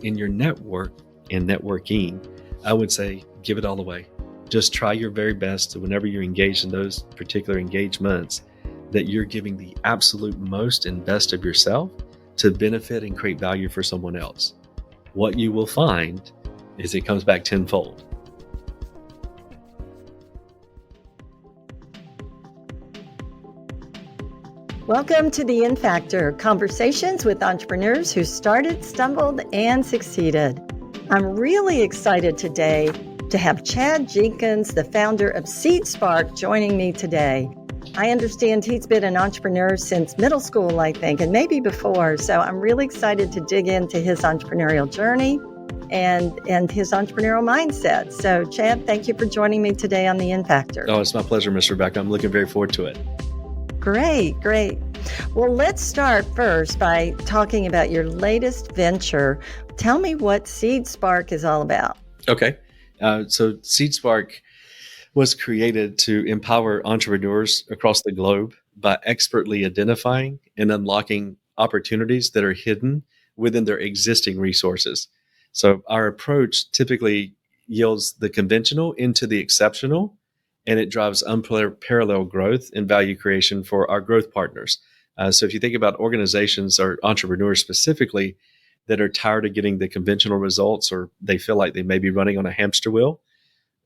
in your network and networking, I would say give it all away. Just try your very best to, whenever you're engaged in those particular engagements, that you're giving the absolute most and best of yourself to benefit and create value for someone else. What you will find is it comes back tenfold. Welcome to the In Factor, conversations with entrepreneurs who started, stumbled, and succeeded. I'm really excited today to have Chad Jenkins, the founder of SeedSpark, joining me today. I understand he's been an entrepreneur since middle school, I think, and maybe before. So I'm really excited to dig into his entrepreneurial journey and his entrepreneurial mindset. So Chad, thank you for joining me today on the In Factor. Oh, it's my pleasure, Ms. Rebecca. I'm looking very forward to it. Great. Well, let's start first by talking about your latest venture. Tell me what SeedSpark is all about. Okay. So SeedSpark was created to empower entrepreneurs across the globe by expertly identifying and unlocking opportunities that are hidden within their existing resources. So our approach typically yields the conventional into the exceptional, and it drives unparalleled growth and value creation for our growth partners. So if you think about organizations or entrepreneurs specifically that are tired of getting the conventional results, or they feel like they may be running on a hamster wheel,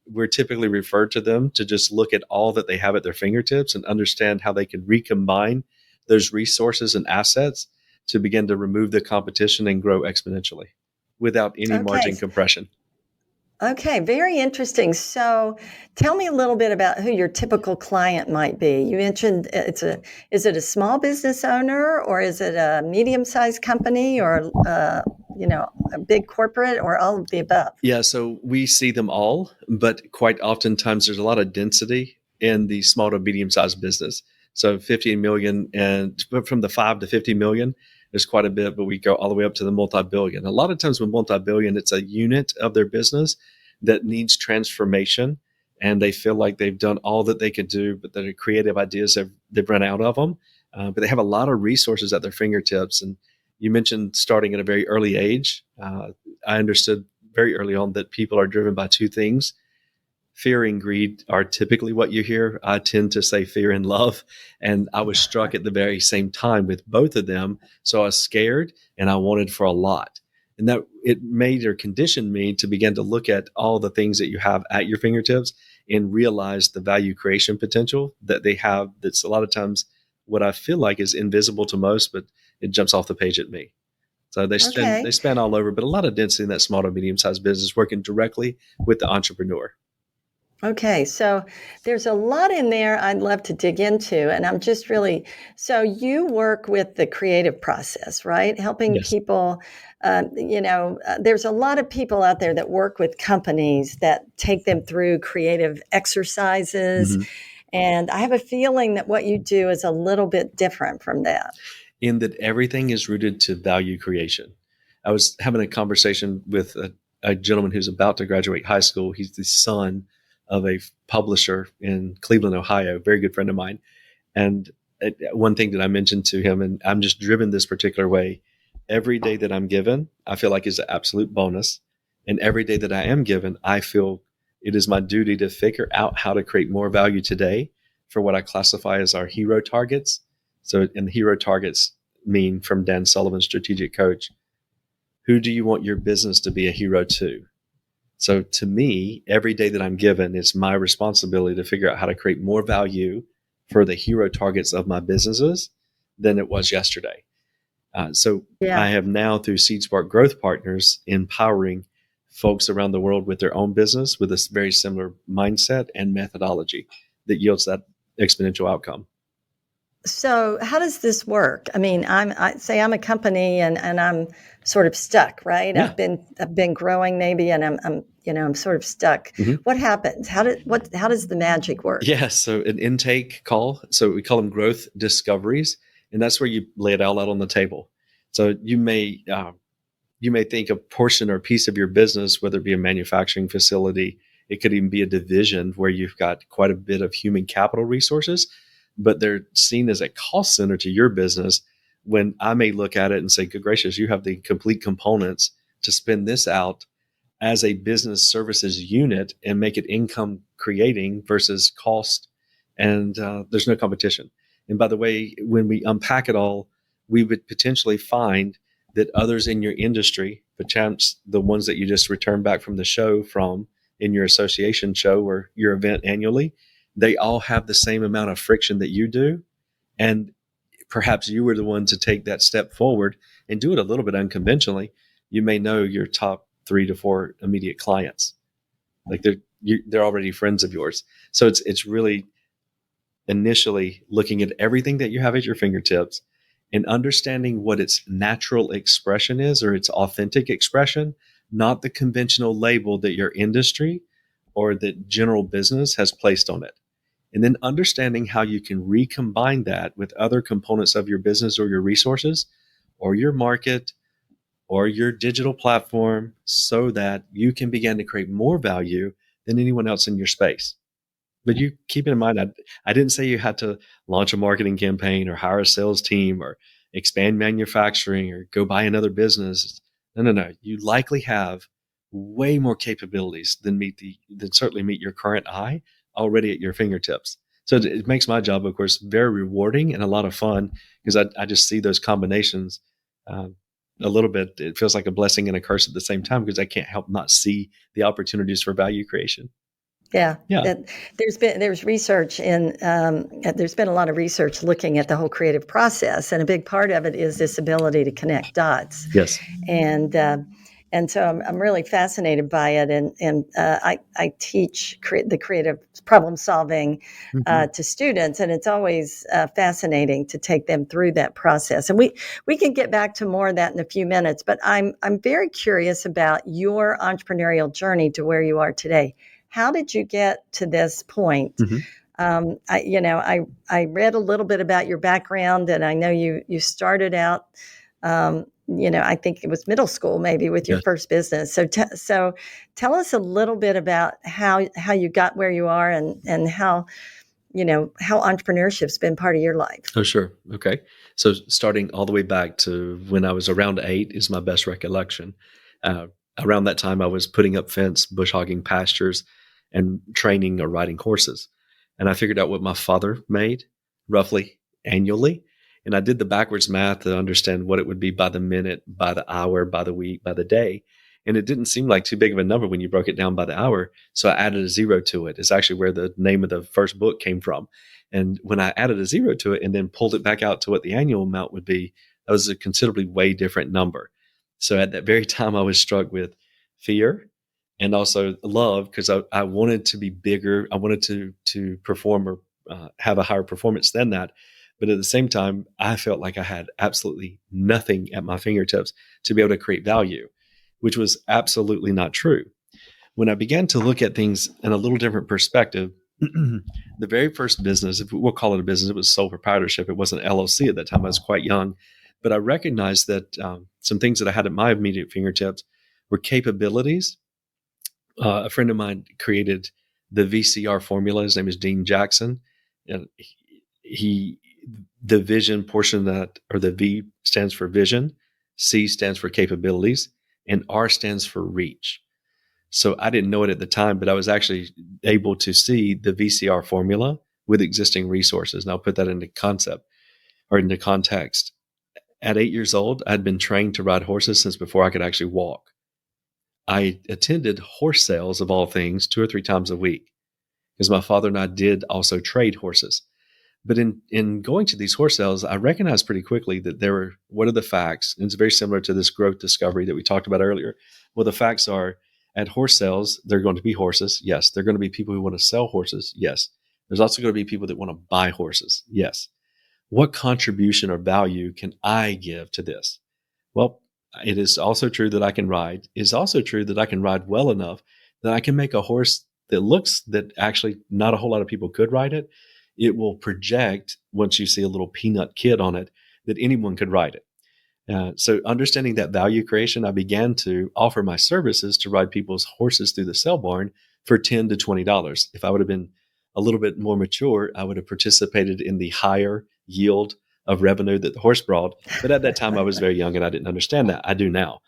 we're typically referred to them to just look at all that they have at their fingertips and understand how they can recombine those resources and assets to begin to remove the competition and grow exponentially without any margin compression. Okay, very interesting. So tell me a little bit about who your typical client might be. You mentioned is it a small business owner, or is it a medium-sized company, or a big corporate, or all of the above? Yeah, so we see them all, but quite oftentimes there's a lot of density in the small to medium-sized business. So 50 million, and from the 5 to 50 million, there's quite a bit, but we go all the way up to the multi-billion. A lot of times with multi-billion, it's a unit of their business that needs transformation, and they feel like they've done all that they could do, but their creative ideas, they've run out of them. But they have a lot of resources at their fingertips. And you mentioned starting at a very early age. I understood very early on that people are driven by two things. Fear and greed are typically what you hear. I tend to say fear and love. And I was struck at the very same time with both of them. So I was scared and I wanted for a lot. And that it made or conditioned me to begin to look at all the things that you have at your fingertips and realize the value creation potential that they have. That's a lot of times what I feel like is invisible to most, but it jumps off the page at me. So they span all over, but a lot of density in that small to medium-sized business working directly with the entrepreneur. Okay, so there's a lot in there I'd love to dig into, and I'm just really, so you work with the creative process, right? Helping Yes. people, there's a lot of people out there that work with companies that take them through creative exercises, and I have a feeling that what you do is a little bit different from that. In that everything is rooted to value creation. I was having a conversation with a gentleman who's about to graduate high school. He's the son of a publisher in Cleveland, Ohio, a very good friend of mine. And one thing that I mentioned to him, and I'm just driven this particular way, every day that I'm given, I feel like is an absolute bonus. And every day that I am given, I feel it is my duty to figure out how to create more value today for what I classify as our hero targets. So, and the hero targets mean, from Dan Sullivan's strategic coach, who do you want your business to be a hero to? So to me, every day that I'm given, it's my responsibility to figure out how to create more value for the hero targets of my businesses than it was yesterday. I have now, through SeedSpark Growth Partners, empowering folks around the world with their own business with a very similar mindset and methodology that yields that exponential outcome. So how does this work? I mean, I'm a company and I'm sort of stuck, right? Yeah. I've been growing maybe, and I'm sort of stuck. Mm-hmm. What happens? How does the magic work? Yeah. So an intake call. So we call them growth discoveries, and that's where you lay it all out on the table. So you may think a portion or a piece of your business, whether it be a manufacturing facility, it could even be a division where you've got quite a bit of human capital resources, but they're seen as a cost center to your business, when I may look at it and say, good gracious, you have the complete components to spin this out as a business services unit and make it income creating versus cost. And there's no competition. And by the way, when we unpack it all, we would potentially find that others in your industry, perchance the ones that you just returned back from the show from in your association show or your event annually, they all have the same amount of friction that you do. And perhaps you were the one to take that step forward and do it a little bit unconventionally. You may know your top 3 to 4 immediate clients, like they're already friends of yours. So it's really initially looking at everything that you have at your fingertips and understanding what its natural expression is or its authentic expression, not the conventional label that your industry or that general business has placed on it. And then understanding how you can recombine that with other components of your business or your resources or your market or your digital platform so that you can begin to create more value than anyone else in your space. But you keep in mind, I didn't say you had to launch a marketing campaign or hire a sales team or expand manufacturing or go buy another business. No. You likely have way more capabilities than certainly meet your current eye already at your fingertips. So it makes my job, of course, very rewarding and a lot of fun because I just see those combinations a little bit. It feels like a blessing and a curse at the same time because I can't help not see the opportunities for value creation. Yeah. Yeah. There's research in there's been a lot of research looking at the whole creative process, and a big part of it is this ability to connect dots. Yes. And so I'm really fascinated by it, and I teach the creative problem solving to students, and it's always fascinating to take them through that process. And we can get back to more of that in a few minutes, but I'm very curious about your entrepreneurial journey to where you are today. How did you get to this point? Mm-hmm. I read a little bit about your background, and I know you started out, I think it was middle school maybe with your first business. So tell us a little bit about how you got where you are and how entrepreneurship's been part of your life. Oh, sure. Okay. So starting all the way back to when I was around 8 is my best recollection. Around that time, I was putting up fence, bush hogging pastures, and training or riding horses. And I figured out what my father made roughly annually. And I did the backwards math to understand what it would be by the minute, by the hour, by the week, by the day. And it didn't seem like too big of a number when you broke it down by the hour. So I added a 0 to it. It's actually where the name of the first book came from. And when I added a 0 to it and then pulled it back out to what the annual amount would be, that was a considerably way different number. So at that very time, I was struck with fear and also love because I wanted to be bigger. I wanted to perform or have a higher performance than that. But at the same time, I felt like I had absolutely nothing at my fingertips to be able to create value, which was absolutely not true. When I began to look at things in a little different perspective, the very first business, if we'll call it a business, it was sole proprietorship. It wasn't LLC at that time. I was quite young. But I recognized that some things that I had at my immediate fingertips were capabilities. A friend of mine created the VCR formula. His name is Dean Jackson. And the vision portion of that, or the V stands for vision, C stands for capabilities, and R stands for reach. So I didn't know it at the time, but I was actually able to see the VCR formula with existing resources. And I'll put that into concept or into context. At 8 years old, I'd been trained to ride horses since before I could actually walk. I attended horse sales, of all things, 2 or 3 times a week because my father and I did also trade horses. But in going to these horse sales, I recognized pretty quickly that there were, what are the facts? And it's very similar to this growth discovery that we talked about earlier. Well, the facts are at horse sales, there are going to be horses. Yes. There are going to be people who want to sell horses. Yes. There's also going to be people that want to buy horses. Yes. What contribution or value can I give to this? Well, it is also true that I can ride. It is also true that I can ride well enough that I can make a horse that actually not a whole lot of people could ride it. It will project, once you see a little peanut kid on it, that anyone could ride it. So understanding that value creation, I began to offer my services to ride people's horses through the sale barn for $10 to $20. If I would have been a little bit more mature, I would have participated in the higher yield of revenue that the horse brought. But at that time, I was very young and I didn't understand that. I do now,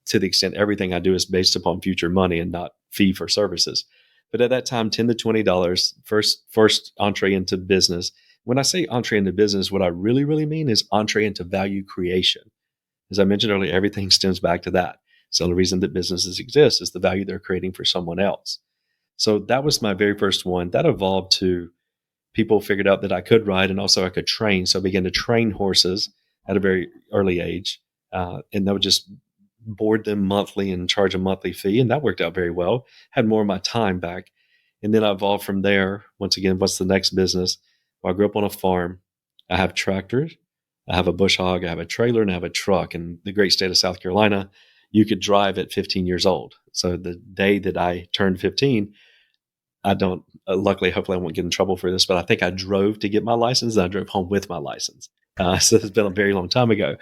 to the extent everything I do is based upon future money and not fee for services. But at that time, $10 to $20, first entree into business. When I say entree into business, what I really, really mean is entree into value creation. As I mentioned earlier, everything stems back to that. So the reason that businesses exist is the value they're creating for someone else. So that was my very first one. That evolved to people figured out that I could ride and also I could train. So I began to train horses at a very early age. And I would just board them monthly and charge a monthly fee. And that worked out very well. Had more of my time back. And then I evolved from there. Once again, what's the next business? Well, I grew up on a farm. I have tractors. I have a bush hog. I have a trailer and I have a truck. In the great state of South Carolina, you could drive at 15 years old. So the day that I turned 15, I don't, luckily, hopefully I won't get in trouble for this, but I think I drove to get my license and I drove home with my license. So it's been a very long time ago.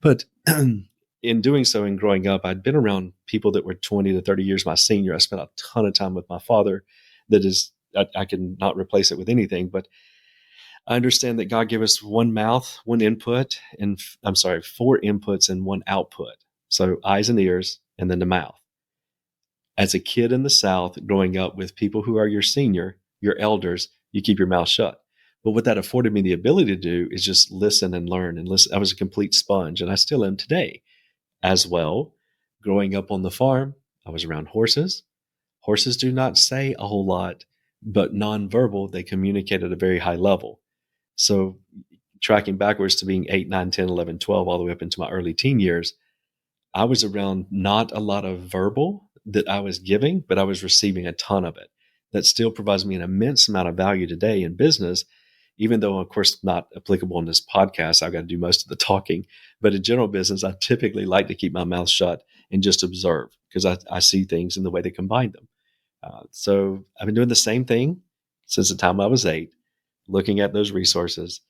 But in doing so and growing up, I'd been around people that were 20 to 30 years my senior. I spent a ton of time with my father that is, I can not replace it with anything, but I understand that God gave us one mouth, one input, and four inputs and one output. So eyes and ears, and then the mouth. As a kid in the South, growing up with people who are your senior, your elders, you keep your mouth shut. But what that afforded me the ability to do is just listen and learn and listen. I was a complete sponge, and I still am today as well. Growing up on the farm, I was around horses. Horses do not say a whole lot, but nonverbal, they communicate at a very high level. So tracking backwards to being 8, 9, 10, 11, 12, all the way up into my early teen years, I was around not a lot of verbal that I was giving, but I was receiving a ton of it. That still provides me an immense amount of value today in business, even though, of course, not applicable in this podcast. I've got to do most of the talking. But in general business, I typically like to keep my mouth shut and just observe because I see things in the way they combine them. So I've been doing the same thing since the time I was 8, looking at those resources.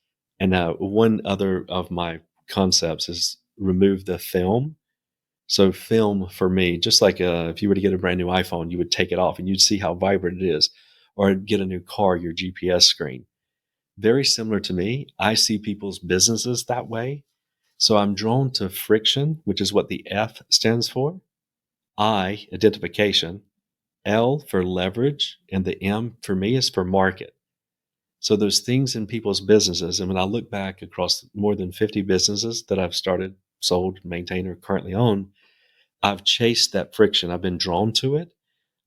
And one other of my concepts is remove the film. So film for me, just like if you were to get a brand new iPhone, you would take it off and you'd see how vibrant it is, or get a new car, your GPS screen. Very similar to me. I see people's businesses that way. So I'm drawn to friction, which is what the F stands for. I, identification. L for leverage. And the M for me is for market. So those things in people's businesses. And when I look back across more than 50 businesses that I've started, sold, maintained, or currently own, I've chased that friction. I've been drawn to it.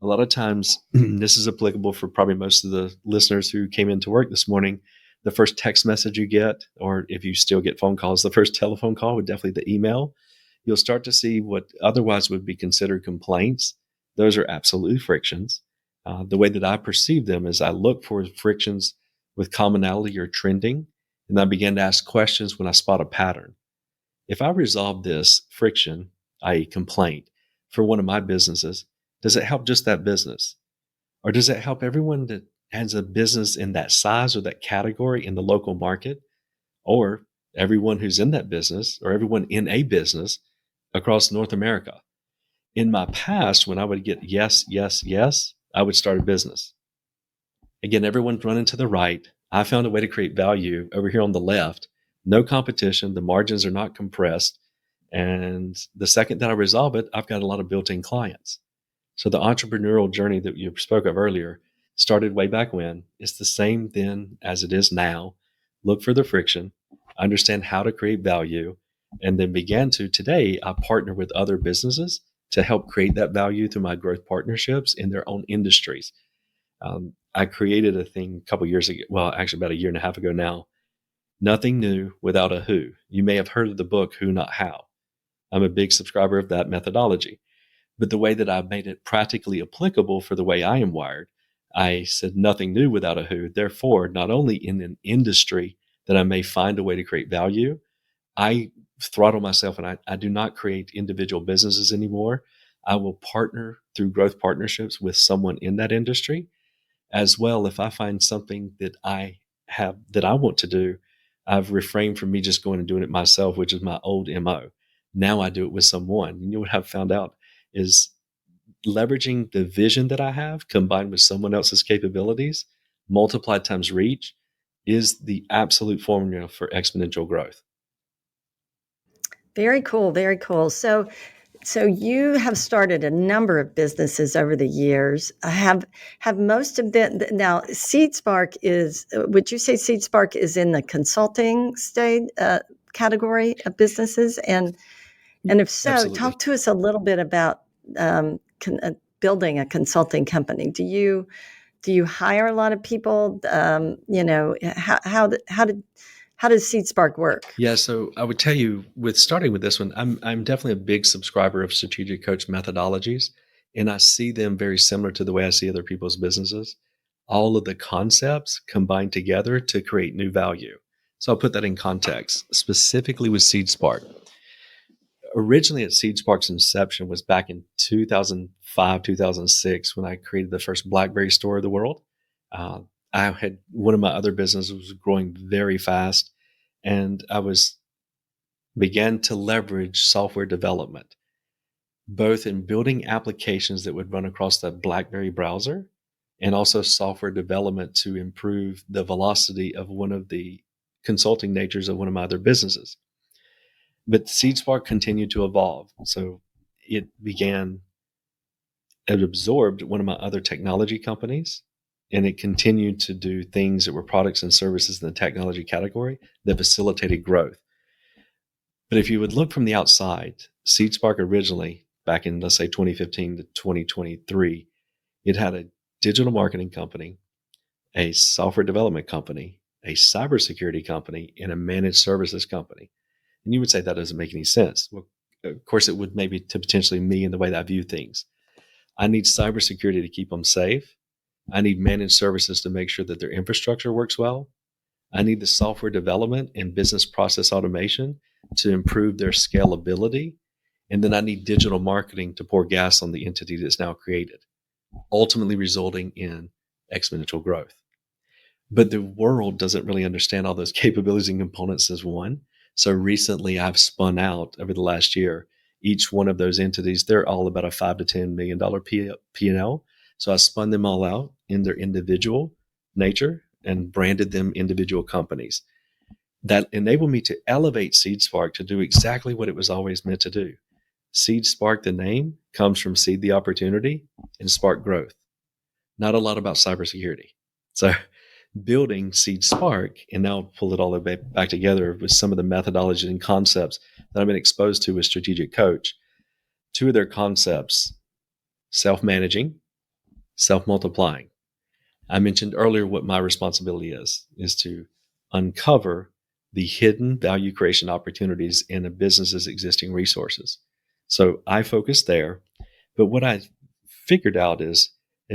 A lot of times, this is applicable for probably most of the listeners who came into work this morning. The first text message you get, or if you still get phone calls, the first telephone call, would definitely the email. You'll start to see what otherwise would be considered complaints. Those are absolutely frictions. The way that I perceive them is I look for frictions with commonality or trending, and I begin to ask questions when I spot a pattern. If I resolve this friction, i.e. complaint, for one of my businesses, does it help just that business? Or does it help everyone that has a business in that size or that category in the local market? Or everyone who's in that business or everyone in a business across North America? In my past, when I would get yes, yes, yes, I would start a business. Again, everyone's running to the right. I found a way to create value over here on the left. No competition. The margins are not compressed. And the second that I resolve it, I've got a lot of built-in clients. So the entrepreneurial journey that you spoke of earlier started way back when. It's the same then as it is now. Look for the friction, understand how to create value, and then began to today, I partner with other businesses to help create that value through my growth partnerships in their own industries. I created a thing a couple years ago, well, actually about a year and a half ago now. Nothing new without a who. You may have heard of the book, Who Not How. I'm a big subscriber of that methodology. But the way that I've made it practically applicable for the way I am wired, I said nothing new without a who. Therefore, not only in an industry that I may find a way to create value, I throttle myself and I do not create individual businesses anymore. I will partner through growth partnerships with someone in that industry. As well, if I find something that I want to do, I've refrained from me just going and doing it myself, which is my old MO. Now I do it with someone. And you know what I've found out is leveraging the vision that I have combined with someone else's capabilities, multiplied times reach, is the absolute formula for exponential growth. Very cool. Very cool. So you have started a number of businesses over the years. Have most of them now? SeedSpark is. Would you say SeedSpark is in the consulting stage category of businesses? And if so, Absolutely. talk to us a little bit about building a consulting company. Do you hire a lot of people? How does SeedSpark work? Yeah, so I would tell you, with starting with this one, I'm definitely a big subscriber of strategic coach methodologies, and I see them very similar to the way I see other people's businesses. All of the concepts combined together to create new value. So I'll put that in context, specifically with SeedSpark. Originally, at SeedSpark's inception was back in 2005, 2006, when I created the first BlackBerry store of the world. I had one of my other businesses was growing very fast, and I began to leverage software development, both in building applications that would run across the BlackBerry browser and also software development to improve the velocity of one of the consulting natures of one of my other businesses. But SeedSpark continued to evolve. So it absorbed one of my other technology companies, and it continued to do things that were products and services in the technology category that facilitated growth. But if you would look from the outside, SeedSpark originally, back in, let's say, 2015 to 2023, it had a digital marketing company, a software development company, a cybersecurity company, and a managed services company. And you would say that doesn't make any sense. Well, of course, it would, maybe to potentially me and the way that I view things. I need cybersecurity to keep them safe. I need managed services to make sure that their infrastructure works well. I need the software development and business process automation to improve their scalability. And then I need digital marketing to pour gas on the entity that's now created, ultimately resulting in exponential growth. But the world doesn't really understand all those capabilities and components as one. So recently I've spun out over the last year, each one of those entities, they're all about a $5 to $10 million P&L. So I spun them all out in their individual nature and branded them individual companies. That enabled me to elevate SeedSpark to do exactly what it was always meant to do. SeedSpark, the name, comes from seed the opportunity and spark growth. Not a lot about cybersecurity. So building SeedSpark, and now I'll pull it all the way back together with some of the methodologies and concepts that I've been exposed to with Strategic Coach. Two of their concepts: self-managing, self-multiplying. I mentioned earlier what my responsibility is to uncover the hidden value creation opportunities in a business's existing resources. So I focus there. But what I figured out is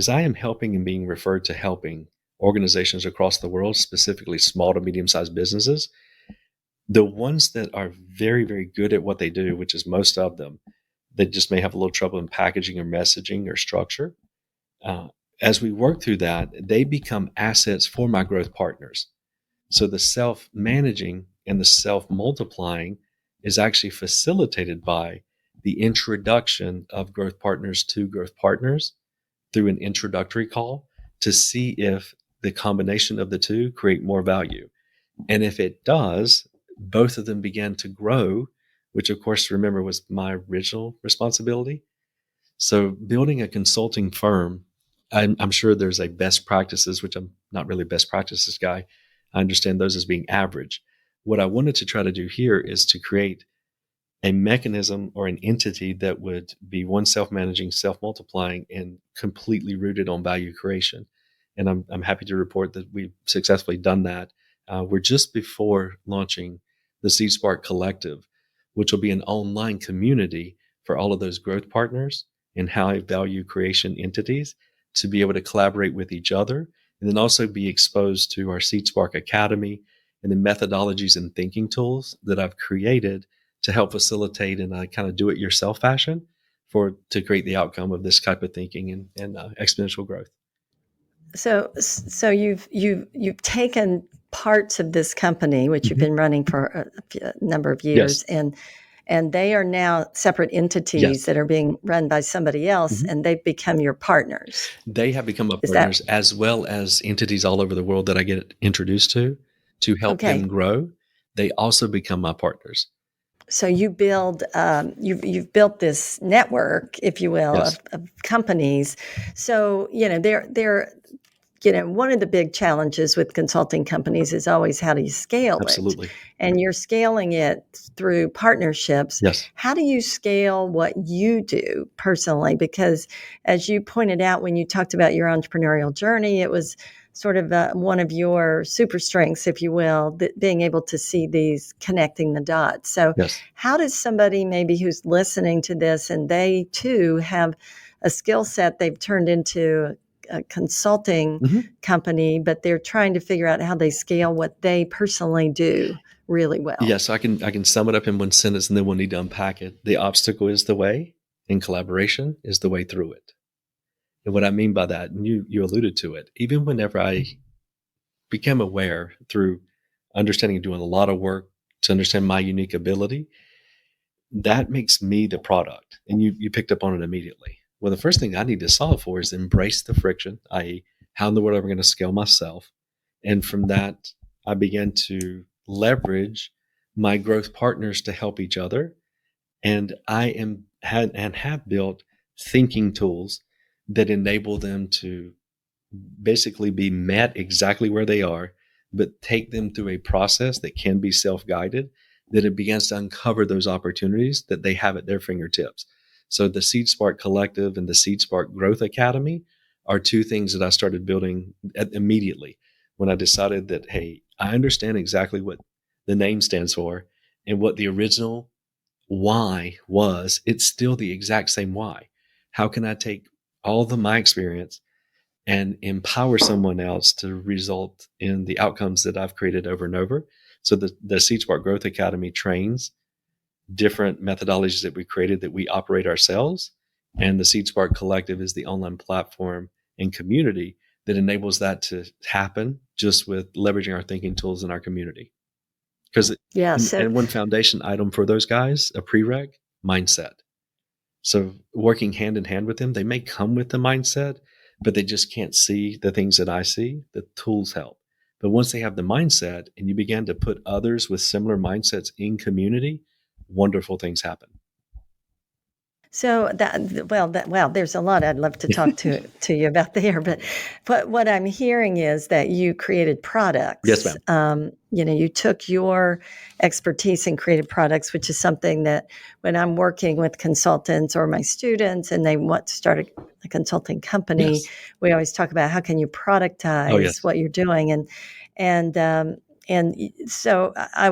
I am helping and being referred to helping organizations across the world, specifically small to medium-sized businesses, the ones that are very, very good at what they do, which is most of them, they just may have a little trouble in packaging or messaging or structure. As we work through that, they become assets for my growth partners. So the self-managing and the self-multiplying is actually facilitated by the introduction of growth partners to growth partners through an introductory call to see if the combination of the two create more value. And if it does, both of them began to grow, which of course, remember, was my original responsibility. So building a consulting firm, I'm sure there's a best practices, which I'm not really a best practices guy. I understand those as being average. What I wanted to try to do here is to create a mechanism or an entity that would be one self-managing, self-multiplying, and completely rooted on value creation. And I'm happy to report that we've successfully done that. We're just before launching the SeedSpark Collective, which will be an online community for all of those growth partners and high value creation entities to be able to collaborate with each other, and then also be exposed to our SeedSpark Academy and the methodologies and thinking tools that I've created to help facilitate in a kind of do-it-yourself fashion to create the outcome of this type of thinking and exponential growth. So you've taken parts of this company, which you've been running for a number of years, Yes. and they are now separate entities that are being run by somebody else, and they've become your partners. They have become my Is that partners as well as entities all over the world that I get introduced to help okay? them grow. They also become my partners. So you build, you've built this network, if you will, Yes. of companies. So they're one of the big challenges with consulting companies is always how do you scale it? Absolutely. And you're scaling it through partnerships. Yes. How do you scale what you do personally? Because as you pointed out when you talked about your entrepreneurial journey, it was sort of one of your super strengths, if you will, being able to see these connecting the dots. So Yes. how does somebody maybe who's listening to this and they too have a skill set they've turned into a consulting company, but they're trying to figure out how they scale what they personally do really well? Yeah, so I can sum it up in one sentence and then we'll need to unpack it. The obstacle is the way, and collaboration is the way through it. And what I mean by that, and you alluded to it, even whenever I became aware through understanding and doing a lot of work to understand my unique ability, that makes me the product. And you picked up on it immediately. Well, the first thing I need to solve for is embrace the friction, i.e., how in the world am I going to scale myself? And from that, I began to leverage my growth partners to help each other. And have built thinking tools that enable them to basically be met exactly where they are, but take them through a process that can be self-guided, that it begins to uncover those opportunities that they have at their fingertips. So the SeedSpark Collective and the SeedSpark Growth Academy are two things that I started building immediately when I decided that, hey, I understand exactly what the name stands for and what the original why was. It's still the exact same why. How can I take all of my experience and empower someone else to result in the outcomes that I've created over and over? So the SeedSpark Growth Academy trains different methodologies that we created that we operate ourselves. And the SeedSpark Collective is the online platform and community that enables that to happen just with leveraging our thinking tools in our community. Because and one foundation item for those guys, a prereq, mindset. So working hand in hand with them, they may come with the mindset, but they just can't see the things that I see. The tools help. But once they have the mindset and you begin to put others with similar mindsets in community, wonderful things happen. So there's a lot I'd love to talk to you about there, but what I'm hearing is that you created products. Yes, ma'am. You took your expertise and created products, which is something that when I'm working with consultants or my students and they want to start a consulting company, we always talk about how can you productize what you're doing, and so I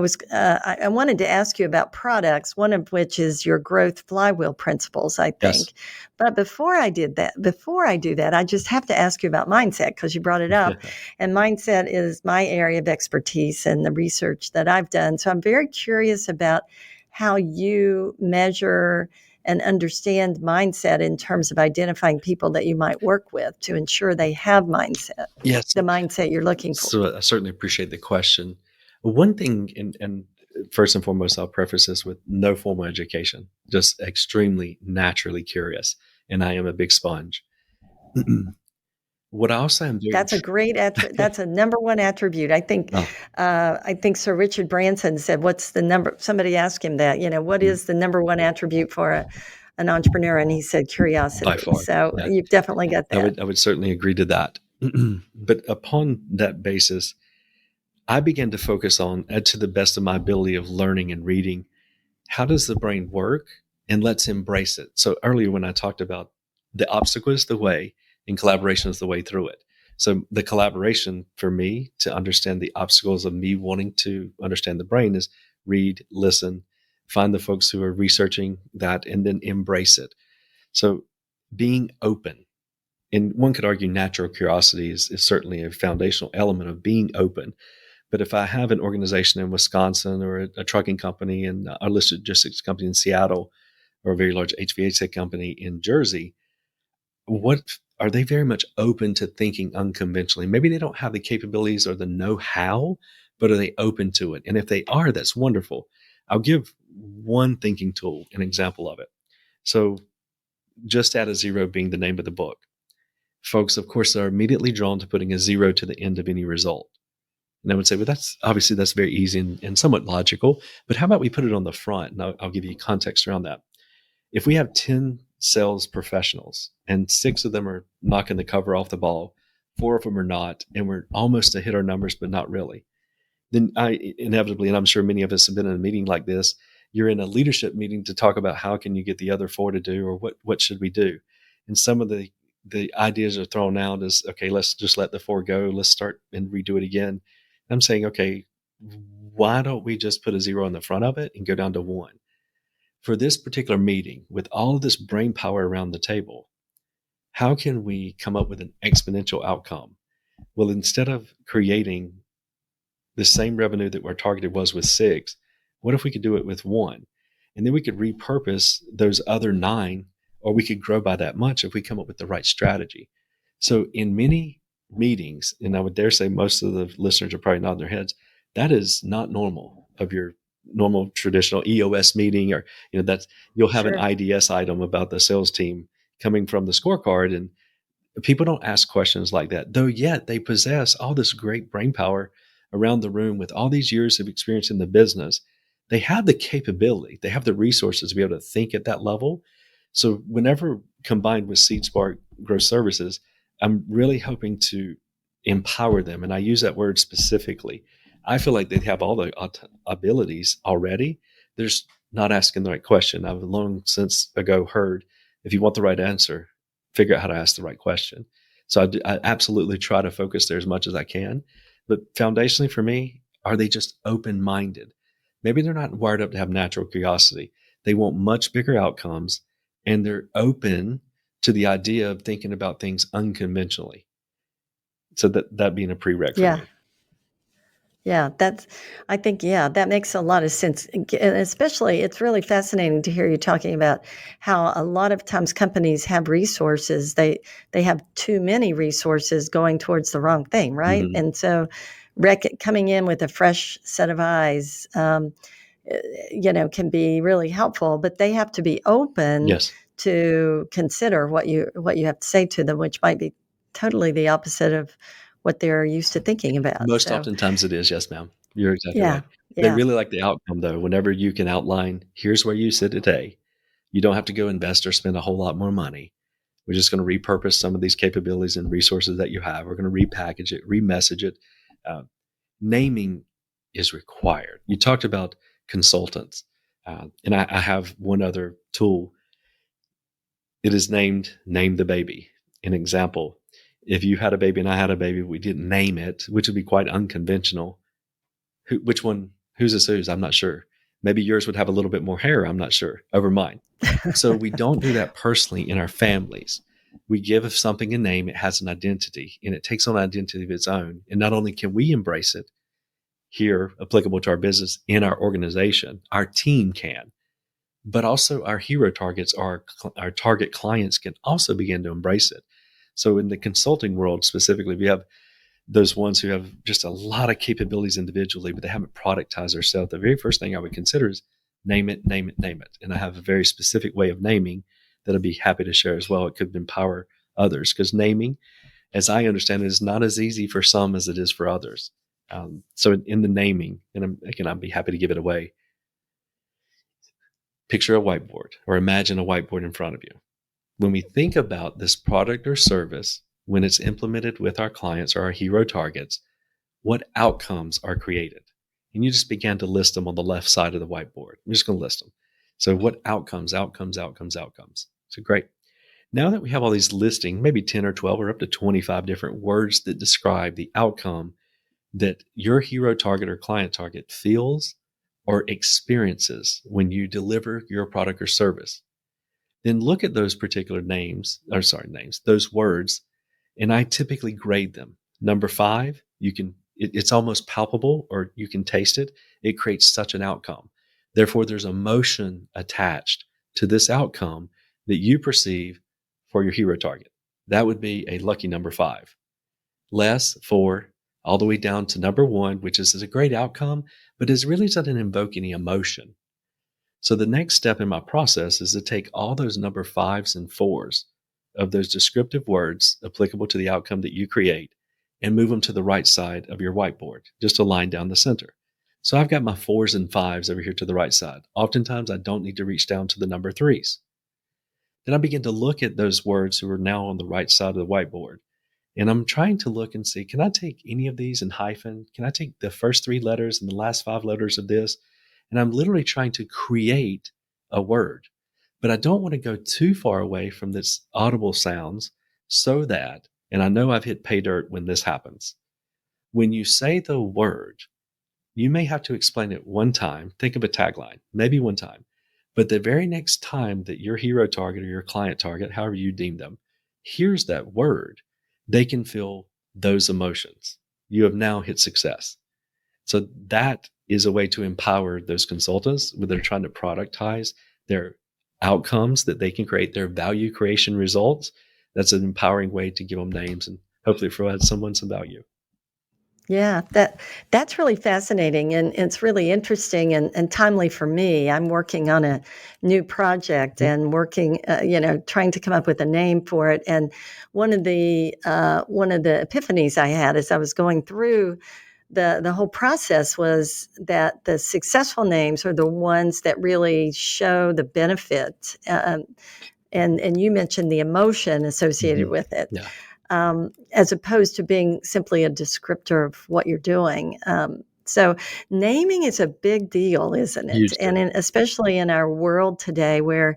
wanted to ask you about products, one of which is your Growth FlyWheel principles, I think. Yes. But before I do that, I just have to ask you about mindset because you brought it up. And mindset is my area of expertise and the research that I've done. So I'm very curious about how you measure and understand mindset in terms of identifying people that you might work with to ensure they have mindset. Yes. The mindset you're looking for. So I certainly appreciate the question. One thing, and first and foremost, I'll preface this with no formal education, just extremely naturally curious. And I am a big sponge. What I also am doing. That's a great that's a number one attribute. I think Sir Richard Branson said, what's the number? Somebody asked him that, what is the number one attribute for an entrepreneur? And he said curiosity. By far. So you've definitely got that. I would certainly agree to that. But upon that basis, I began to focus on, to the best of my ability of learning and reading, how does the brain work? And let's embrace it. So earlier when I talked about the obstacle is the way and collaboration is the way through it. So the collaboration for me to understand the obstacles of me wanting to understand the brain is read, listen, find the folks who are researching that, and then embrace it. So being open, and one could argue natural curiosity is certainly a foundational element of being open. But if I have an organization in Wisconsin or a trucking company and a logistics company in Seattle or a very large HVAC company in Jersey, what are they very much open to thinking unconventionally? Maybe they don't have the capabilities or the know-how, but are they open to it? And if they are, that's wonderful. I'll give one thinking tool, an example of it. So just add a zero being the name of the book. Folks, of course, are immediately drawn to putting a zero to the end of any result. And I would say, well, that's very easy and somewhat logical. But how about we put it on the front? And I'll give you context around that. If we have 10 sales professionals and 6 of them are knocking the cover off the ball, 4 of them are not, and we're almost to hit our numbers, but not really, then I inevitably, and I'm sure many of us have been in a meeting like this, you're in a leadership meeting to talk about how can you get the other 4 to do, or what should we do? And some of the ideas are thrown out as, okay, let's just let the 4 go. Let's start and redo it again. I'm saying, okay, why don't we just put a 0 in the front of it and go down to 1? For this particular meeting, with all of this brain power around the table, how can we come up with an exponential outcome? Well, instead of creating the same revenue that our targeted was with 6, what if we could do it with 1? And then we could repurpose those other 9, or we could grow by that much if we come up with the right strategy. So in many meetings, and I would dare say most of the listeners are probably nodding their heads, that is not normal of your normal traditional EOS meeting, or that's, you'll have an IDS item about the sales team coming from the scorecard, and people don't ask questions like that, though yet they possess all this great brain power around the room with all these years of experience in the business. They have the capability, they have the resources to be able to think at that level. So whenever combined with SeedSpark Growth Services, I'm really hoping to empower them. And I use that word specifically. I feel like they have all the abilities already. They're just not asking the right question. I've long since ago heard, if you want the right answer, figure out how to ask the right question. So I absolutely try to focus there as much as I can. But foundationally for me, are they just open-minded? Maybe they're not wired up to have natural curiosity. They want much bigger outcomes, and they're open to the idea of thinking about things unconventionally. So that being a prereq for me. Yeah, that makes a lot of sense. And especially, it's really fascinating to hear you talking about how a lot of times companies have resources. They have too many resources going towards the wrong thing, right? Mm-hmm. And so coming in with a fresh set of eyes, can be really helpful, but they have to be open Yes. to consider what you have to say to them, which might be totally the opposite of what they're used to thinking about. Most oftentimes it is, yes, ma'am. You're exactly right. Yeah. They really like the outcome, though. Whenever you can outline, here's where you sit today. You don't have to go invest or spend a whole lot more money. We're just going to repurpose some of these capabilities and resources that you have. We're going to repackage it, remessage it. Naming is required. You talked about consultants, and I have one other tool. It is named Name the Baby. An example: if you had a baby and I had a baby, we didn't name it, which would be quite unconventional. Whose is whose? I'm not sure. Maybe yours would have a little bit more hair. I'm not sure over mine. So we don't do that personally in our families. We give something a name, it has an identity, and it takes on an identity of its own. And not only can we embrace it here, applicable to our business, in our organization, our team can, but also our hero targets, our target clients can also begin to embrace it. So in the consulting world specifically, we have those ones who have just a lot of capabilities individually, but they haven't productized themselves. The very first thing I would consider is name it, name it, name it. And I have a very specific way of naming that I'd be happy to share as well. It could empower others, because naming, as I understand it, is not as easy for some as it is for others. So in the naming, and I'd be happy to give it away. Picture a whiteboard, or imagine a whiteboard in front of you. When we think about this product or service, when it's implemented with our clients or our hero targets, what outcomes are created? And you just began to list them on the left side of the whiteboard. I'm just going to list them. So what outcomes? So great. Now that we have all these listing, maybe 10 or 12 or up to 25 different words that describe the outcome that your hero target or client target feels or experiences when you deliver your product or service, then look at those particular those words, and I typically grade them. Number 5, it's almost palpable, or you can taste it. It creates such an outcome. Therefore, there's emotion attached to this outcome that you perceive for your hero target. That would be a lucky number 5. Less 4, all the way down to number 1, which is a great outcome, but it really doesn't invoke any emotion. So the next step in my process is to take all those number 5s and 4s of those descriptive words applicable to the outcome that you create and move them to the right side of your whiteboard, just a line down the center. So I've got my 4s and 5s over here to the right side. Oftentimes I don't need to reach down to the number 3s. Then I begin to look at those words who are now on the right side of the whiteboard. And I'm trying to look and see, can I take any of these in hyphen? Can I take the first 3 letters and the last 5 letters of this? And I'm literally trying to create a word. But I don't want to go too far away from this audible sounds so that, and I know I've hit pay dirt when this happens, when you say the word, you may have to explain it one time, think of a tagline, maybe one time. But the very next time that your hero target or your client target, however you deem them, hears that word, they can feel those emotions. You have now hit success. So that is a way to empower those consultants when they're trying to productize their outcomes that they can create, their value creation results. That's an empowering way to give them names and hopefully provide someone some value. Yeah, that's really fascinating, and it's really interesting and timely for me. I'm working on a new project and working, trying to come up with a name for it. And one of the epiphanies I had as I was going through the whole process was that the successful names are the ones that really show the benefit. And you mentioned the emotion associated with it. Yeah. As opposed to being simply a descriptor of what you're doing. So naming is a big deal, isn't it? Huge And deal. especially in our world today where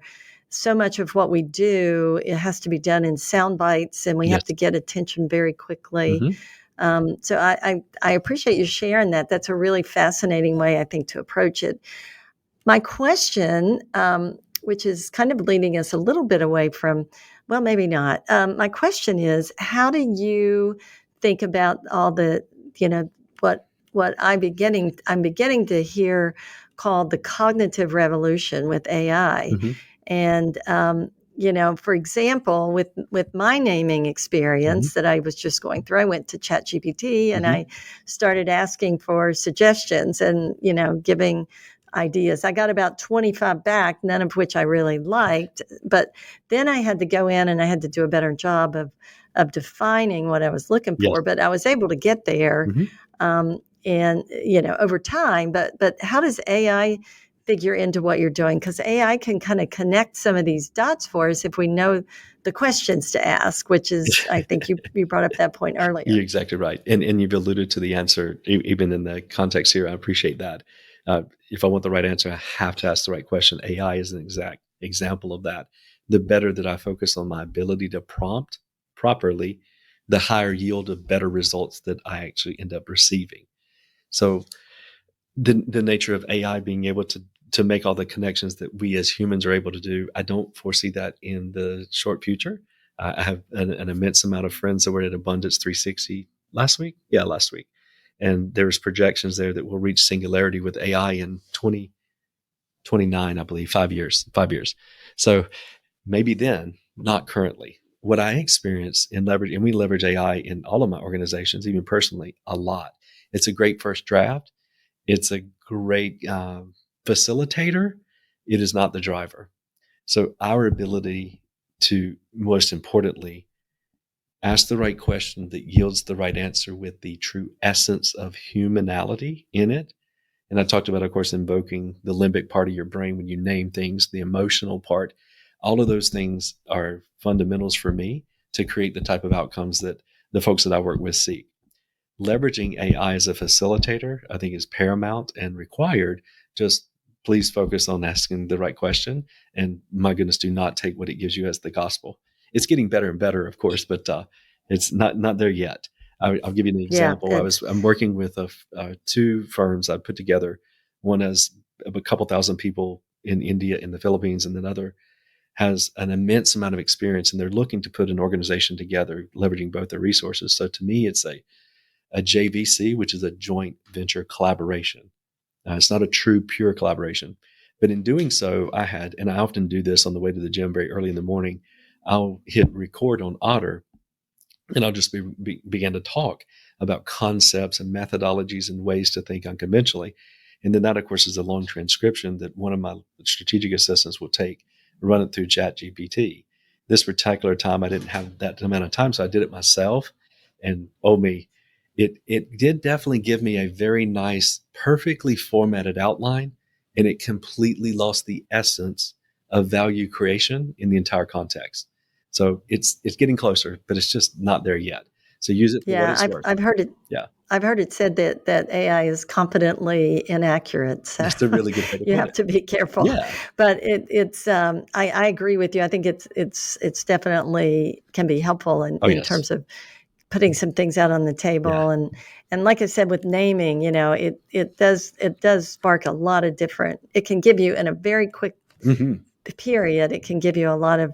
so much of what we do, it has to be done in sound bites and we Yes. have to get attention very quickly. Mm-hmm. So I appreciate you sharing that. That's a really fascinating way, I think, to approach it. My question, which is kind of leading us a little bit away from, well, maybe not. My question is, how do you think about all the, what I'm beginning to hear called the cognitive revolution with AI, Mm-hmm. and for example, with my naming Mm-hmm. experience that I was just going through, I went to ChatGPT and Mm-hmm. I started asking for suggestions and giving ideas. I got about 25 back, none of which I really liked. But then I had to go in and I had to do a better job of defining what I was looking Yes. for. But I was able to get there, Mm-hmm. and over time. But how does AI figure into what you're doing? Because AI can kind of connect some of these dots for us if we know the questions to ask, which is, I think you brought up that point earlier. You're exactly right. And you've alluded to the answer, even in the context here. I appreciate that. If I want the right answer, I have to ask the right question. AI is an exact example of that. The better that I focus on my ability to prompt properly, the higher yield of better results that I actually end up receiving. So the nature of AI being able to make all the connections that we as humans are able to do, I don't foresee that in the short future. I have an immense amount of friends that were at Abundance 360 last week. Yeah, last week. And there's projections there that we'll reach singularity with AI in 2029, I believe, 5 years. So maybe then, not currently. What I experience in leverage, and we leverage AI in all of my organizations, even personally, a lot. It's a great first draft. It's a great facilitator. It is not the driver. So our ability to, most importantly, ask the right question that yields the right answer with the true essence of humanality in it. And I talked about, of course, invoking the limbic part of your brain when you name things, the emotional part. All of those things are fundamentals for me to create the type of outcomes that the folks that I work with seek. Leveraging AI as a facilitator, I think, is paramount and required. Just please focus on asking the right question. And my goodness, do not take what it gives you as the gospel. It's getting better and better, of course, but it's not there yet. I'll give you an example. Yeah, I'm working with two firms I put together. One has a couple thousand people in India, in the Philippines, and another has an immense amount of experience, and they're looking to put an organization together, leveraging both their resources. So to me, it's a JVC, which is a joint venture collaboration. It's not a true, pure collaboration. But in doing so, and I often do this on the way to the gym very early in the morning, I'll hit record on Otter, and I'll just begin to talk about concepts and methodologies and ways to think unconventionally. And then that, of course, is a long transcription that one of my strategic assistants will take, run it through Chat GPT. This particular time, I didn't have that amount of time, so I did it myself. And it did definitely give me a very nice, perfectly formatted outline, and it completely lost the essence of value creation in the entire context. So it's getting closer, but it's just not there yet. So use it for what Yeah, it's worth. I've heard it. Yeah, I've heard it said that AI is confidently inaccurate, so that's a really good way to you put have it. to be careful. Yeah. But I agree with you. I think it's definitely can be helpful Oh, in yes. terms of putting some things out on the Yeah. table, and like I said with naming, it does spark a lot of different. It can give you in a very quick Hmm. period, it can give you a lot of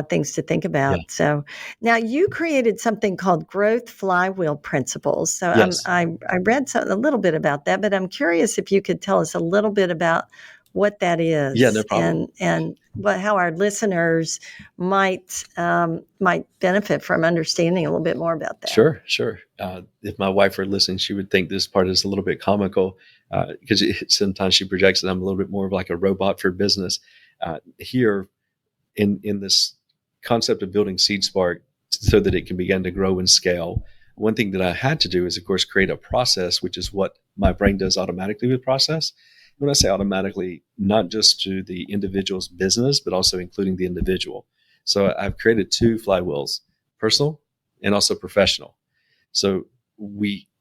things to think Yeah. about. So now you created something called Growth FlyWheel Principles. So Yes. I read a little bit about that, but I'm curious if you could tell us a little bit about what that Yeah, no is problem. and how our listeners might benefit from understanding a little bit more about that. Sure, sure. If my wife were listening, she would think this part is a little bit comical because sometimes she projects that I'm a little bit more of like a robot for business. Here, in this concept of building SeedSpark so that it can begin to grow and scale, one thing that I had to do is, of course, create a process, which is what my brain does automatically with process. When I say automatically, not just to the individual's business, but also including the individual. So I've created two flywheels, personal and also professional. So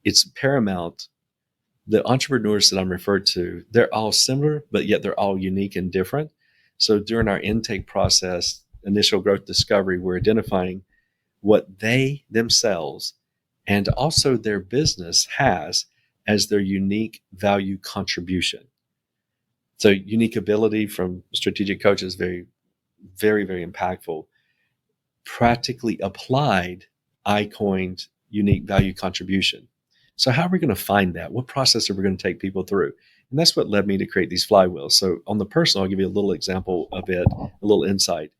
it's paramount. The entrepreneurs that I'm referred to, they're all similar, but yet they're all unique and different. So during our intake process, initial growth discovery, we're identifying what they themselves and also their business has as their unique value contribution. So unique ability from strategic coaches, very, very, very impactful. Practically applied, I coined unique value contribution. So how are we going to find that? What process are we going to take people through? And that's what led me to create these flywheels. So on the personal, I'll give you a little example of it, a little insight.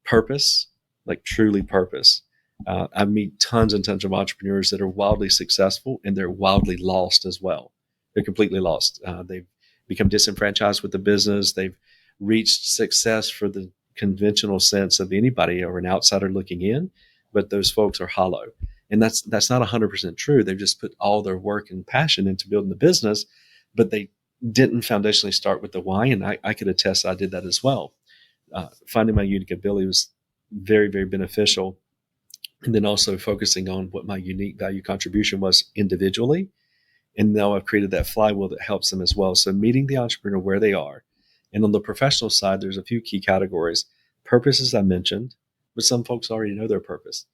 Purpose, like truly purpose. I meet tons and tons of entrepreneurs that are wildly successful and they're wildly lost as well. They're completely lost. They've become disenfranchised with the business. They've reached success for the conventional sense of anybody or an outsider looking in, but those folks are hollow. And that's not 100% true. They've just put all their work and passion into building the business, but they didn't foundationally start with the why. And I could attest I did that as well. Finding my unique ability was very, very beneficial. And then also focusing on what my unique value contribution was individually. And now I've created that flywheel that helps them as well. So meeting the entrepreneur where they are. And on the professional side, there's a few key categories. Purpose, as I mentioned, but some folks already know their purpose.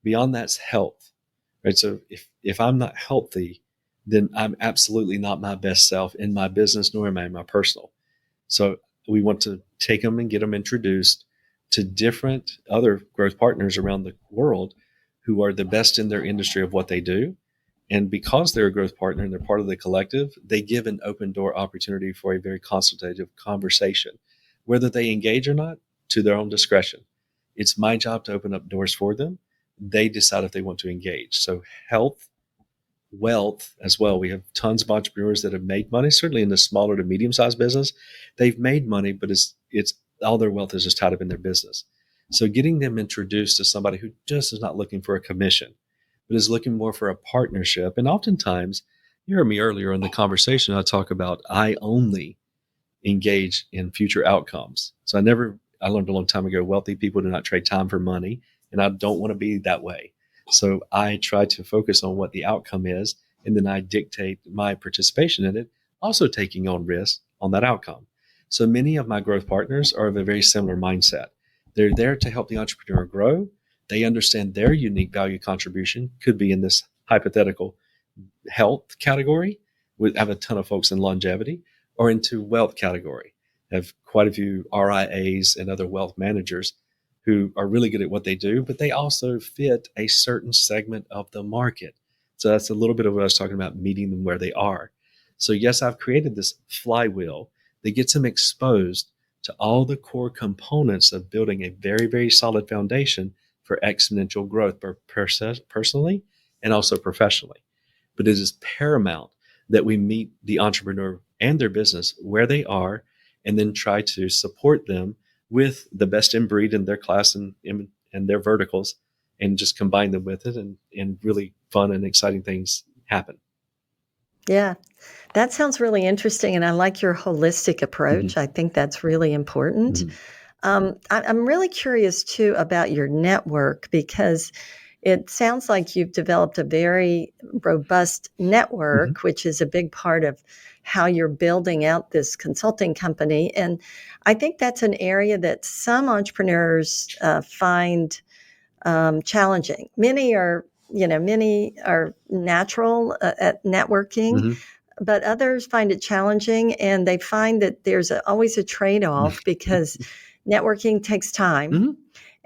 Beyond that's health, right? So if I'm not healthy, then I'm absolutely not my best self in my business, nor am I in my personal. So we want to take them and get them introduced to different other growth partners around the world who are the best in their industry of what they do. And because they're a growth partner and they're part of the collective, they give an open door opportunity for a very consultative conversation, whether they engage or not, to their own discretion. It's my job to open up doors for them. They decide if they want to engage. So health, wealth as well. We have tons of entrepreneurs that have made money, certainly in the smaller to medium-sized business. They've made money, but it's all their wealth is just tied up in their business. So getting them introduced to somebody who just is not looking for a commission, but is looking more for a partnership. And oftentimes, you heard me earlier in the conversation, I talk about I only engage in future outcomes. So I learned a long time ago, wealthy people do not trade time for money. And I don't want to be that way. So I try to focus on what the outcome is. And then I dictate my participation in it, also taking on risk on that outcome. So many of my growth partners are of a very similar mindset. They're there to help the entrepreneur grow. They understand their unique value contribution could be in this hypothetical health category. We have a ton of folks in longevity, or into wealth category. Have quite a few RIAs and other wealth managers who are really good at what they do, but they also fit a certain segment of the market. So that's a little bit of what I was talking about, meeting them where they are. So yes, I've created this flywheel that gets them exposed to all the core components of building a very, very solid foundation for exponential growth, personally and also professionally. But it is paramount that we meet the entrepreneur and their business where they are, and then try to support them with the best in breed in their class and their verticals, and just combine them with it, and really fun and exciting things happen. Yeah, that sounds really interesting. And I like your holistic approach. Mm-hmm. I think that's really important. Mm-hmm. I'm really curious too about your network, because it sounds like you've developed a very robust Mm-hmm. network, which is a big part of how you're building out this consulting company. And I think that's an area that some entrepreneurs find challenging. Many are natural at networking, Mm-hmm. but others find it challenging, and they find that there's always a trade-off, because networking takes time. Mm-hmm.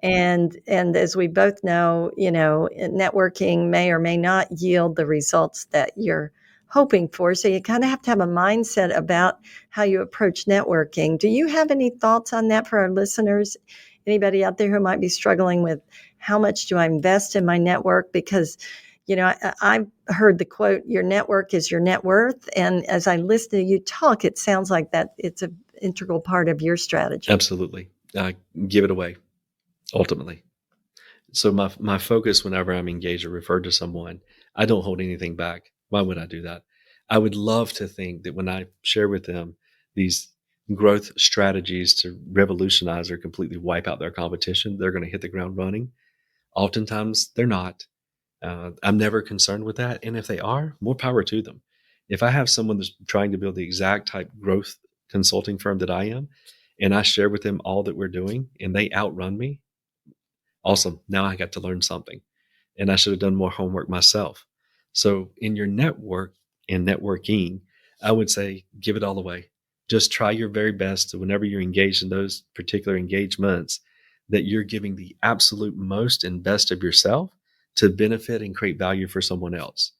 And as we both know, networking may or may not yield the results that you're hoping for. So you kind of have to have a mindset about how you approach networking. Do you have any thoughts on that for our listeners? Anybody out there who might be struggling with, how much do I invest in my network? Because I've heard the quote, your network is your net worth. And as I listen to you talk, it sounds like that it's an integral part of your strategy. Absolutely. Give it away, ultimately. So my focus whenever I'm engaged or referred to someone, I don't hold anything back. Why would I do that? I would love to think that when I share with them these growth strategies to revolutionize or completely wipe out their competition, they're going to hit the ground running. Oftentimes they're not. I'm never concerned with that. And if they are, more power to them. If I have someone that's trying to build the exact type growth consulting firm that I am, and I share with them all that we're doing and they outrun me, awesome. Now I got to learn something, and I should have done more homework myself. So in your network and networking, I would say give it all away. Just try your very best to, whenever you're engaged in those particular engagements, that you're giving the absolute most and best of yourself to benefit and create value for someone else.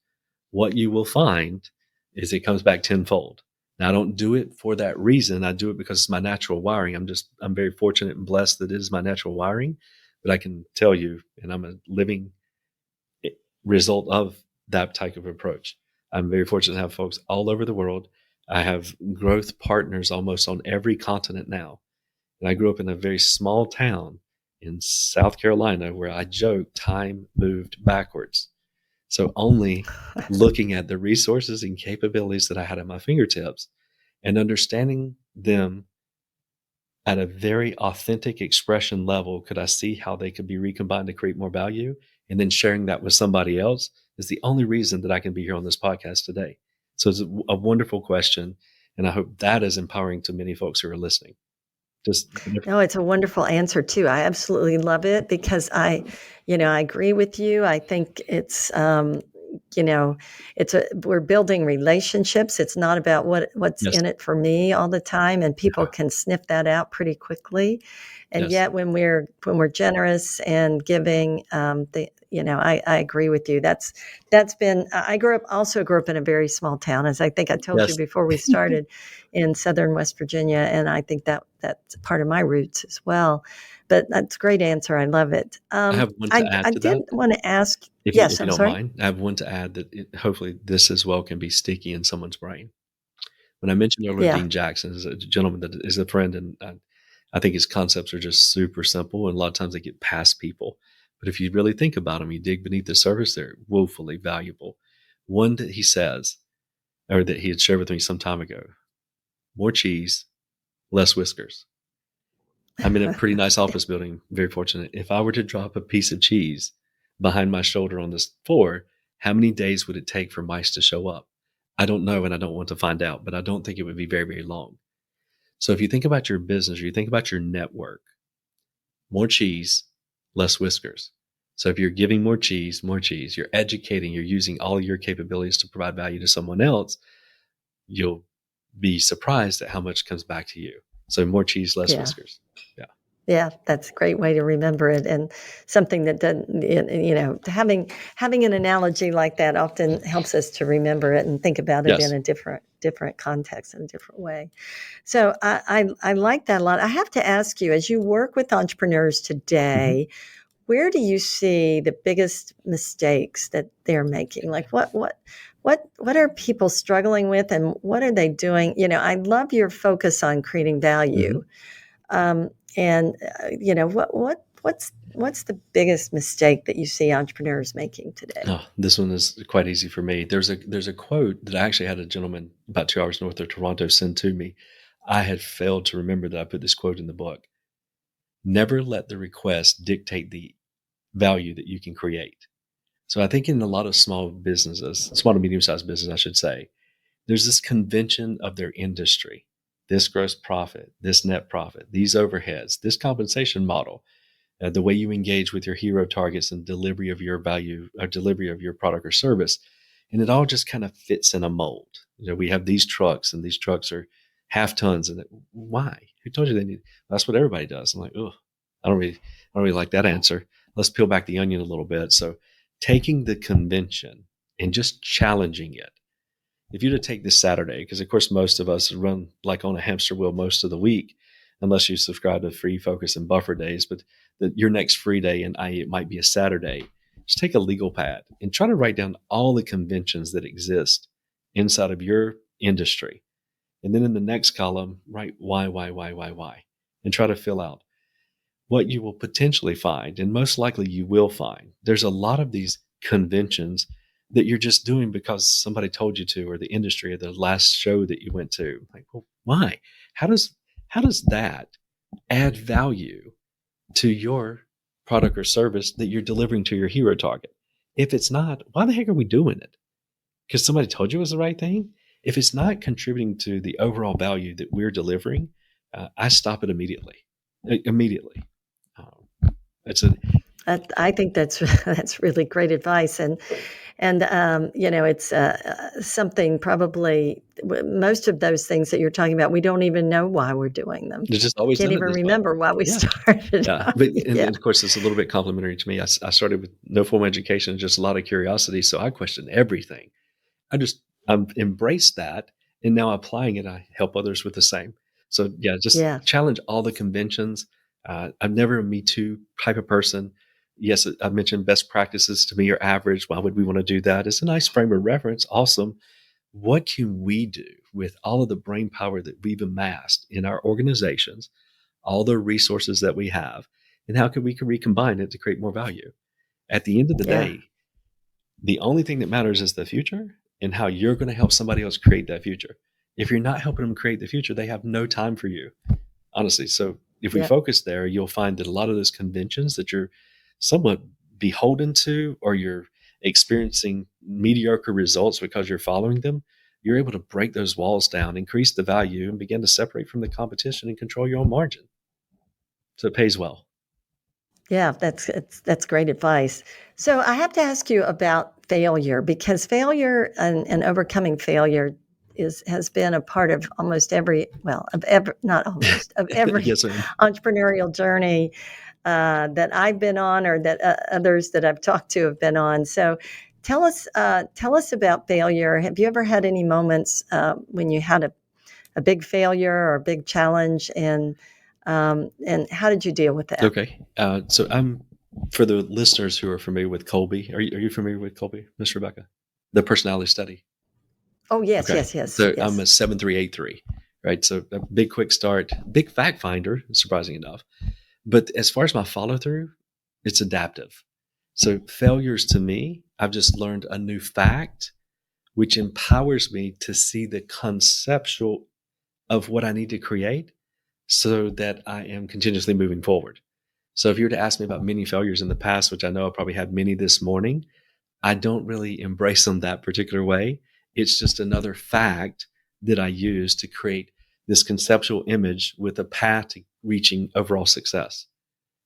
What you will find is it comes back tenfold. Now, I don't do it for that reason. I do it because it's my natural wiring. I'm very fortunate and blessed that it is my natural wiring. But I can tell you, and I'm a living result of that type of approach. I'm very fortunate to have folks all over the world. I have growth partners almost on every continent now. And I grew up in a very small town in South Carolina where I joke time moved backwards. So only looking at the resources and capabilities that I had at my fingertips and understanding them at a very authentic expression level, could I see how they could be recombined to create more value? And then sharing that with somebody else is the only reason that I can be here on this podcast today. So it's a wonderful question. And I hope that is empowering to many folks who are listening. No, it's a wonderful answer too. I absolutely love it, because I agree with you. I think we're building relationships. It's not about what's Yes. in it for me all the time, and people can sniff that out pretty quickly. And Yes. yet, when we're generous and giving, I agree with you. That's been. I also grew up in a very small town, as I think I told you Yes. before we started, in southern West Virginia, and I think that's part of my roots as well. But that's a great answer. I love it. I have one to add I to did that. want to ask. If Yes, you I'm don't sorry. mind, I have one to add that hopefully this as well can be sticky in someone's brain. When I mentioned earlier, Yeah. Dean Jackson is a gentleman that is a friend, and I think his concepts are just super simple, and a lot of times they get past people. But if you really think about them, you dig beneath the surface, they're woefully valuable. One that he says, or that he had shared with me some time ago: more cheese, less whiskers. I'm in a pretty nice office building, very fortunate. If I were to drop a piece of cheese behind my shoulder on this floor, how many days would it take for mice to show up? I don't know, and I don't want to find out, but I don't think it would be very, very long. So if you think about your business, or you think about your network, more cheese, less whiskers. So if you're giving more cheese, you're educating, you're using all your capabilities to provide value to someone else, you'll be surprised at how much comes back to you. So more cheese, less Yeah. whiskers. Yeah. Yeah, that's a great way to remember it, and something that doesn't, having an analogy like that often helps us to remember it and think about it in Yes. a different context, in a different way. So I like that a lot. I have to ask you, as you work with entrepreneurs today, where do you see the biggest mistakes that they're making? Like what What are people struggling with, and what are they doing? I love your focus on creating value. Mm-hmm. And what's the biggest mistake that you see entrepreneurs making today? Oh, this one is quite easy for me. There's a quote that I actually had a gentleman about 2 hours north of Toronto send to me. I had failed to remember that I put this quote in the book. Never let the request dictate the value that you can create. So I think in a lot of small businesses, small to medium sized business, I should say, there's this convention of their industry, this gross profit, this net profit, these overheads, this compensation model, the way you engage with your hero targets and delivery of your value or delivery of your product or service. And it all just kind of fits in a mold. We have these trucks and these trucks are half tons. And why? Who told you they need? That's what everybody does. I'm like, oh, I don't really like that answer. Let's peel back the onion a little bit. So taking the convention and just challenging it. If you were to take this Saturday, because of course most of us run like on a hamster wheel most of the week, unless you subscribe to free focus and buffer days, but your next free day, and it might be a Saturday, just take a legal pad and try to write down all the conventions that exist inside of your industry. And then in the next column, write why, and try to fill out what you will potentially find. And most likely you will find there's a lot of these conventions that you're just doing because somebody told you to, or the industry, or the last show that you went to. Like, well, why? How does that add value to your product or service that you're delivering to your hero target? If it's not, why the heck are we doing it? Because somebody told you it was the right thing? If it's not contributing to the overall value that we're delivering, I stop it immediately. Immediately. It's a I think that's really great advice, and it's something probably most of those things that you're talking about, we don't even know why we're doing them. It's just always Can't done it even this way. remember why we Yeah. started. Yeah. But Yeah. and of course, it's a little bit complimentary to me. I started with no formal education, just a lot of curiosity. So I question everything. I've embraced that, and now applying it, I help others with the same. So yeah, just Yeah. challenge all the conventions. I'm never a Me Too type of person. Yes, I mentioned best practices to me are average. Why would we want to do that? It's a nice frame of reference. Awesome. What can we do with all of the brain power that we've amassed in our organizations, all the resources that we have, and how can we recombine it to create more value? At the end of the Yeah. day, the only thing that matters is the future and how you're going to help somebody else create that future. If you're not helping them create the future, they have no time for you, honestly. So if we Yeah. focus there, you'll find that a lot of those conventions that you're somewhat beholden to, or you're experiencing mediocre results because you're following them, you're able to break those walls down, increase the value, and begin to separate from the competition and control your own margin. So it pays well. Yeah, that's great advice. So I have to ask you about failure, because failure and overcoming failure has been a part of almost every, well, of every, not almost, of every Yes, ma'am. entrepreneurial journey that I've been on, or that others that I've talked to have been on. So tell us about failure. Have you ever had any moments when you had a big failure or a big challenge, and how did you deal with that? Okay. So I'm, for the listeners who are familiar with Colby, are you familiar with Colby, Miss Rebecca? The personality study. Oh, yes, Okay. yes, yes, So I'm yes. a 7383, right? So a big quick start, big fact finder, surprising enough. But as far as my follow through, it's adaptive. So failures to me, I've just learned a new fact, which empowers me to see the conceptual of what I need to create so that I am continuously moving forward. So if you were to ask me about many failures in the past, which I know I probably had many this morning, I don't really embrace them that particular way. It's just another fact that I use to create this conceptual image with a path to reaching overall success.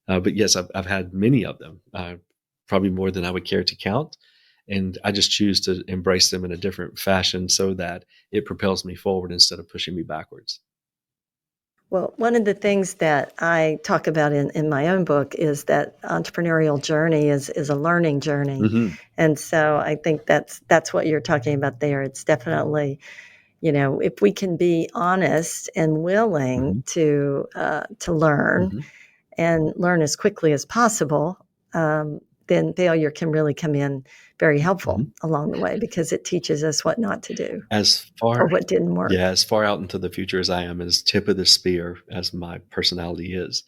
But yes, I've had many of them, probably more than I would care to count. And I just choose to embrace them in a different fashion so that it propels me forward instead of pushing me backwards. Well, one of the things that I talk about in my own book is that entrepreneurial journey is a learning journey. Mm-hmm. And so I think that's what you're talking about there. It's definitely, if we can be honest and willing to learn Mm-hmm. and learn as quickly as possible, then failure can really come in very helpful along the way, because it teaches us what not to do or what didn't work. Yeah, as far out into the future as I am, as tip of the spear as my personality is,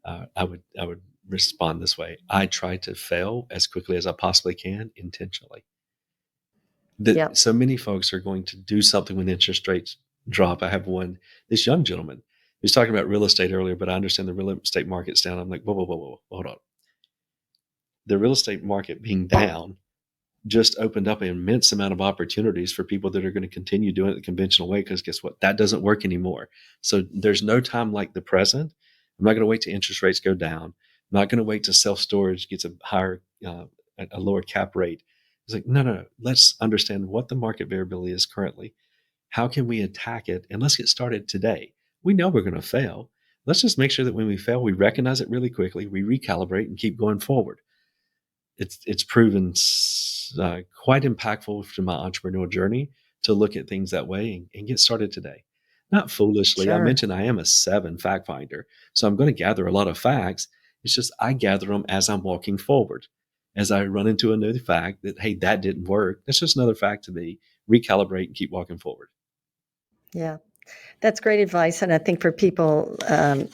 I would respond this way. I try to fail as quickly as I possibly can intentionally. So many folks are going to do something when interest rates drop. I have this young gentleman, he was talking about real estate earlier, but I understand the real estate market's down. I'm like, whoa, hold on. The real estate market being down just opened up an immense amount of opportunities for people that are going to continue doing it the conventional way, because guess what? That doesn't work anymore. So there's no time like the present. I'm not going to wait till interest rates go down. I'm not going to wait till self-storage gets a lower cap rate. It's like, no. Let's understand what the market variability is currently. How can we attack it? And let's get started today. We know we're going to fail. Let's just make sure that when we fail, we recognize it really quickly, we recalibrate and keep going forward. It's proven quite impactful to my entrepreneurial journey to look at things that way and get started today. Not foolishly. Sure. I mentioned I am a 7 fact finder, so I'm going to gather a lot of facts. It's just I gather them as I'm walking forward. As I run into another fact that, hey, that didn't work, that's just another fact to me. Recalibrate and keep walking forward. Yeah, that's great advice. And I think for people,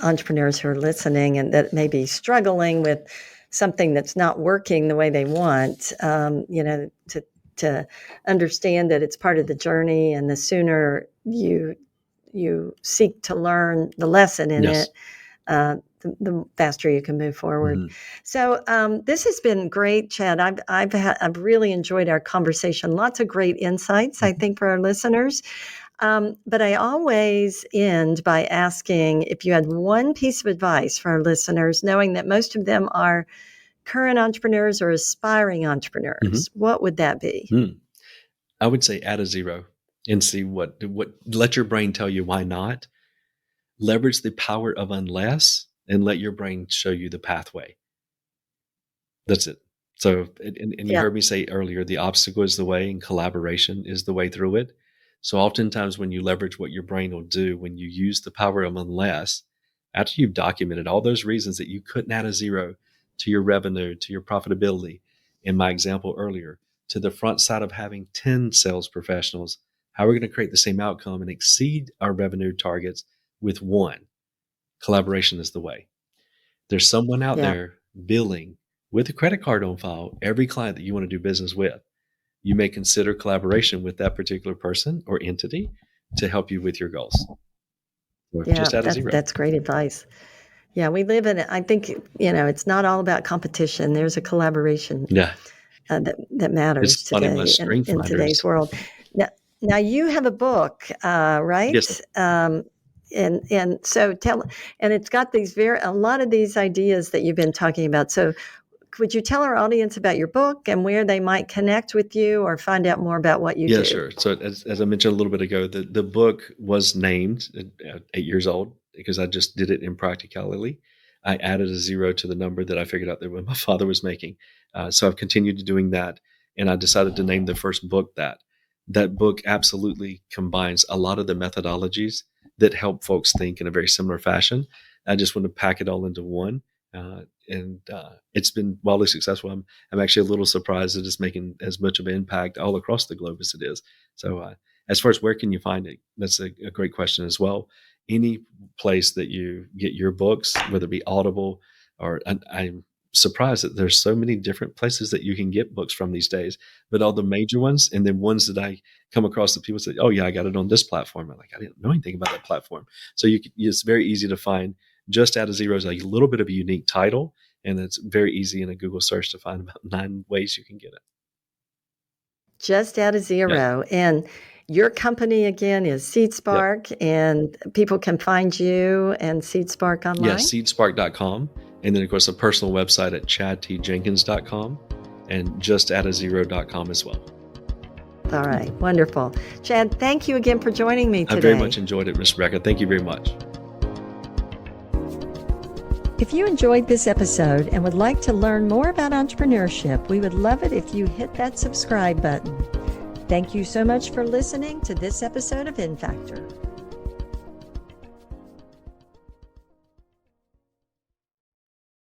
entrepreneurs who are listening and that may be struggling with something that's not working the way they want, to understand that it's part of the journey, and the sooner you seek to learn the lesson in it, the faster you can move forward. So this has been great, Chad. I've really enjoyed our conversation. Lots of great insights, I think, for our listeners. But I always end by asking if you had one piece of advice for our listeners, knowing that most of them are current entrepreneurs or aspiring entrepreneurs. What would that be? I would say add a 0 and see what let your brain tell you why not. Leverage the power of unless and let your brain show you the pathway. That's it. So, and you heard me say earlier, the obstacle is the way and collaboration is the way through it. So oftentimes when you leverage what your brain will do, when you use the power of unless, after you've documented all those reasons that you couldn't add a 0 to your revenue, to your profitability, in my example earlier, to the front side of having 10 sales professionals, how are we going to create the same outcome and exceed our revenue targets with 1? Collaboration is the way. There's someone out there billing with a credit card on file every client that you want to do business with. You may consider collaboration with that particular person or entity to help you with your goals. Just add a 0. That's great advice. Yeah, we live in it. I think, it's not all about competition. There's a collaboration that matters today in today's world. Now you have a book, right? Yes. And so and it's got a lot of these ideas that you've been talking about. So would you tell our audience about your book and where they might connect with you or find out more about what you do? Yeah, sure. So as I mentioned a little bit ago, the book was named at 8 years old because I just did it impractically. I added a 0 to the number that I figured out that my father was making. So I've continued doing that. And I decided to name the first book that. That book absolutely combines a lot of the methodologies that help folks think in a very similar fashion. I just want to pack it all into one. And it's been wildly successful. I'm actually a little surprised that it's making as much of an impact all across the globe as it is. So as far as where can you find it, that's a great question as well. Any place that you get your books, whether it be Audible or I'm surprised that there's so many different places that you can get books from these days, but all the major ones and then ones that I come across that people say, oh yeah, I got it on this platform. I'm like, I didn't know anything about that platform. So it's very easy to find. Just Add a 0 is a little bit of a unique title, and it's very easy in a Google search to find about 9 ways you can get it. Just Add a 0. Yeah. And your company, again, is SeedSpark, and people can find you and SeedSpark online? Yes, SeedSpark.com. And then, of course, a personal website at chadtjenkins.com and justadd0.com as well. All right. Wonderful. Chad, thank you again for joining me today. I very much enjoyed it, Ms. Rebecca. Thank you very much. If you enjoyed this episode and would like to learn more about entrepreneurship, we would love it if you hit that subscribe button. Thank you so much for listening to this episode of InFactor.